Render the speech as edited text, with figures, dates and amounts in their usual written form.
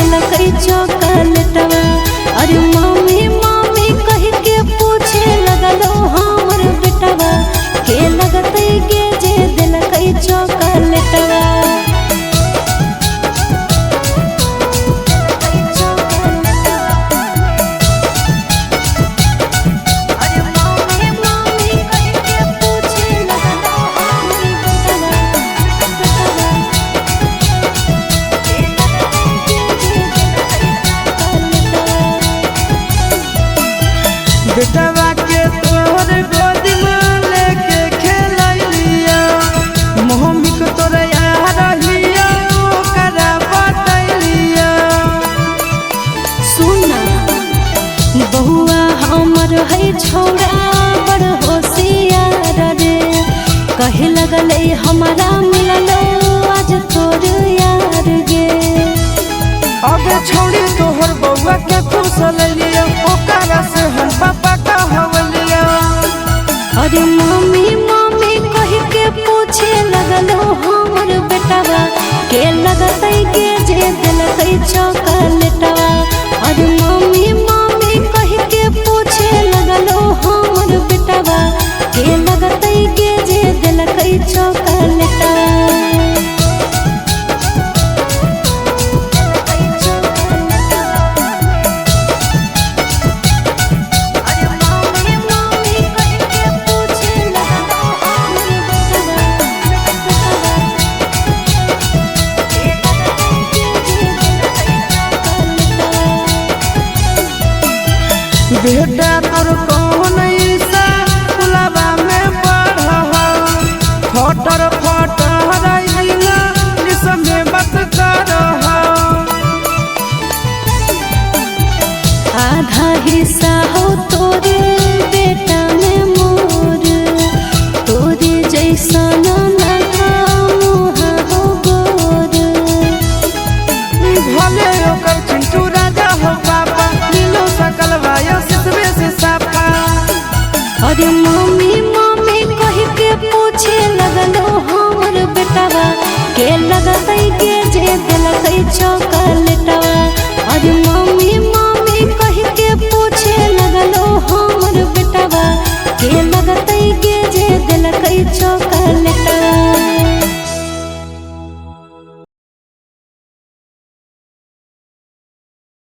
दिलकई चॉकलेटवा। अरे mummy mummy कह के पूछे लगलो हमर बेटवा के लगतई के जे दिलकई चॉकलेटवा। बेटवा के तोहर गोद में लेके खेलैलिया मम्मी को तोरे यार रहिया ओकरा बतैलिया। सुना बहुआ हमर है छोरा बड़ होशियार रे कहे लगले हमारा मिललो आज तोर यार गे। अब छोड़ी तोहर बउआ के फुसलैलिया ओकरा से हम पापा कहवलिया। अरे मम्मी मम्मी कह के पूछे लगलो हमर बेटवा के लगतई के जे दिलकई चॉकलेटवा। अरे मम्मी मम्मी कह के पूछे लगलो हमर बेटवा के लगतई के जे दिलकई चॉकलेटवा। बेटा तोर कौन सा पुलवा में पढ़ा फटर फटर रैलिया निसमे बात करहा। आधा हिस्सा हो तोरे बेटा में मोर तोरे जैसा लगा मुहा हो गोर। भले ओकर चिंटू राजा हो पापा नीलो सकल वाया सिसवे से सापा। अरे मम्मी मम्मी कह के पूछे लगलो हमर बेटवा के लगतई के जे दिलकई चॉकलेटवा। अरे मम्मी मम्मी कह के पूछे लगलो हमर बेटवा के लगतई के जे दिलकई चॉकलेटवा।